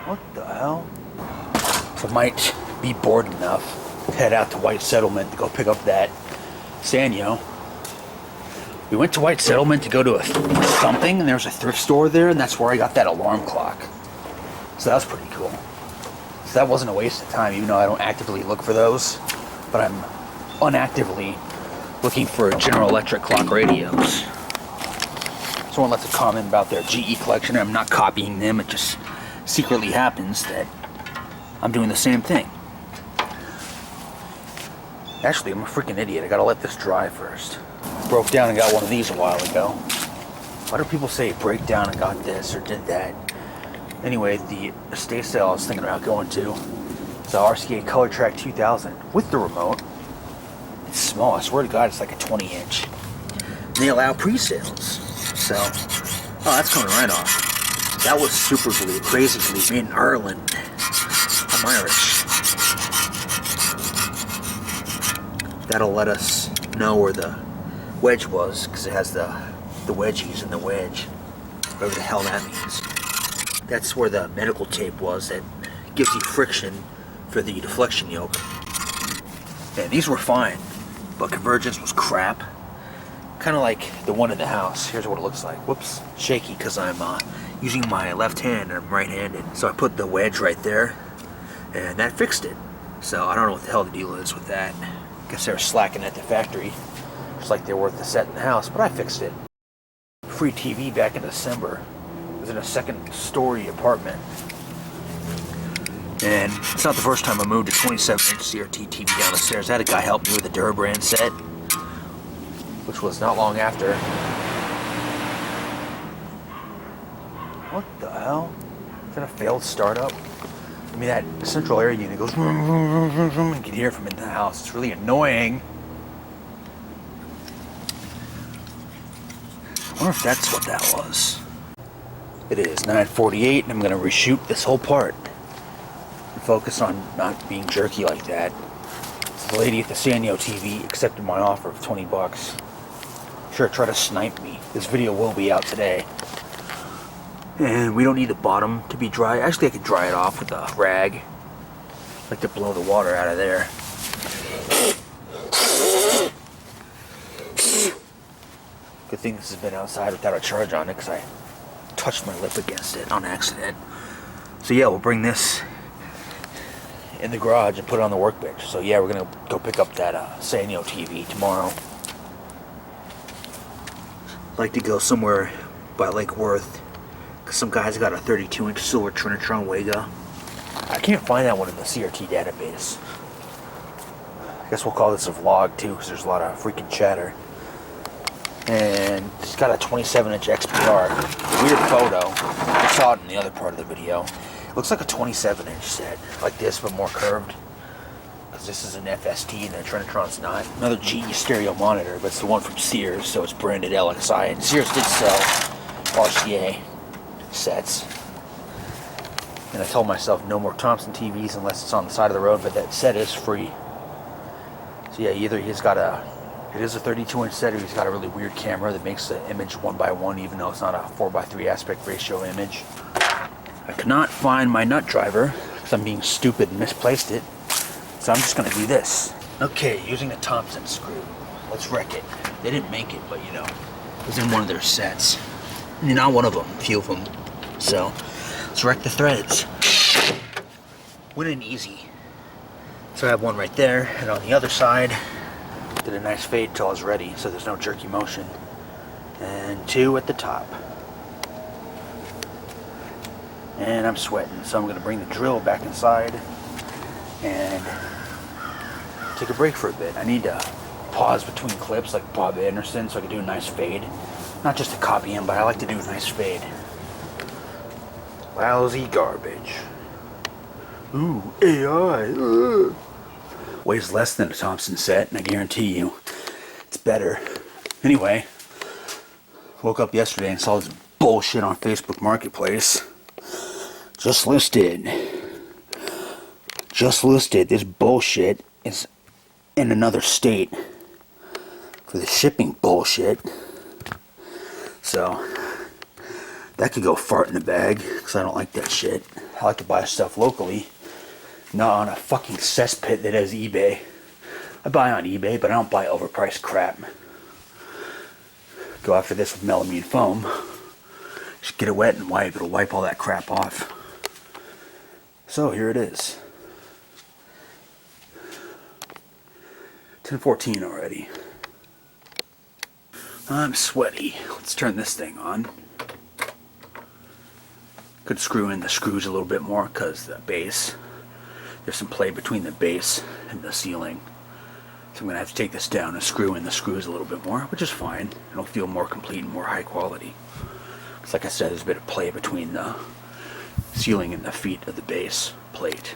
What the hell? So I might be bored enough to head out to White Settlement to go pick up that Sanyo. We went to White Settlement to go to something, and there was a thrift store there, and that's where I got that alarm clock. So that was pretty cool. So that wasn't a waste of time, even though I don't actively look for those. But I'm unactively looking for General Electric clock radios. Someone left a comment about their GE collection. I'm not copying them. It just secretly happens that I'm doing the same thing. Actually, I'm a freaking idiot. I gotta let this dry first. Broke down and got one of these a while ago. Why do people say break down and got this or did that? Anyway, the estate sale I was thinking about going to is the RCA Color Track 2000 with the remote. It's small. I swear to God, it's like a 20-inch. They allow pre-sales. So, oh, that's coming right off. That was super glue, crazy glue, made in Ireland. I'm Irish. That'll let us know where the wedge was, because it has the wedgies in the wedge, whatever the hell that means. That's where the medical tape was that gives you friction for the deflection yoke. Yeah, these were fine, but convergence was crap. Kind of like the one in the house. Here's what it looks like. Whoops, shaky because I'm using my left hand and I'm right-handed. So I put the wedge right there, and that fixed it. So I don't know what the hell the deal is with that. Guess they were slacking at the factory. Just like they're worth the set in the house, but I fixed it. Free TV back in December. It was in a second-story apartment. And it's not the first time I moved a 27-inch CRT TV down the stairs. I had a guy help me with a Durbrand set, which was not long after. What the hell? Is that a failed startup? I mean, that central air unit goes vroom, vroom, vroom, vroom, and you can hear it from in the house. It's really annoying. I wonder if that's what that was. It is 9:48, and I'm going to reshoot this whole part and focus on not being jerky like that. So the lady at the Sanyo TV accepted my offer of 20 bucks. Sure, try to snipe me. This video will be out today. And we don't need the bottom to be dry. Actually, I could dry it off with a rag. I like to blow the water out of there. Good thing this has been outside without a charge on it, because I touched my lip against it on accident. So yeah, we'll bring this in the garage and put it on the workbench. So yeah, we're gonna go pick up that Sanyo TV tomorrow. I'd like to go somewhere by Lake Worth, because some guy's got a 32-inch silver Trinitron Wega. I can't find that one in the CRT database. I guess we'll call this a vlog too, because there's a lot of freaking chatter. And it's got a 27-inch XPR. Weird photo. I saw it in the other part of the video. It looks like a 27-inch set, like this, but more curved. Because this is an FST and the Trinitron's not. Another GE stereo monitor, but it's the one from Sears, so it's branded LXI. And Sears did sell RCA sets. And I told myself no more Thompson TVs unless it's on the side of the road, but that set is free. So yeah, either he's got it is a 32-inch set, or he's got a really weird camera that makes the image 1:1, even though it's not a 4:3 aspect ratio image. I could not find my nut driver because I'm being stupid and misplaced it. So I'm just going to do this. Okay, using a Thompson screw. Let's wreck it. They didn't make it, but you know, it was in one of their sets. And not one of them, a few of them. So let's wreck the threads. Went in easy. So I have one right there, and on the other side, did a nice fade till I was ready, so there's no jerky motion. And two at the top. And I'm sweating, so I'm going to bring the drill back inside and take a break for a bit. I need to pause between clips like Bob Anderson so I can do a nice fade. Not just to copy him, but I like to do a nice fade. Lousy garbage. Ooh, AI. Ugh. Weighs less than a Thompson set, and I guarantee you it's better. Anyway, woke up yesterday and saw this bullshit on Facebook Marketplace. Just listed. This bullshit is in another state for the shipping bullshit. So That could go fart in the bag, because I don't like that shit. I like to buy stuff locally, not on a fucking cesspit that has eBay. I buy on eBay, but I don't buy overpriced crap. Go after this with melamine foam. Just get it wet and wipe. It'll wipe all that crap off. So here it is. 10:14 already. I'm sweaty. Let's turn this thing on. Could screw in the screws a little bit more because the base, there's some play between the base and the ceiling. So I'm going to have to take this down and screw in the screws a little bit more, which is fine. It'll feel more complete and more high quality. Because like I said, there's a bit of play between the ceiling and the feet of the base plate.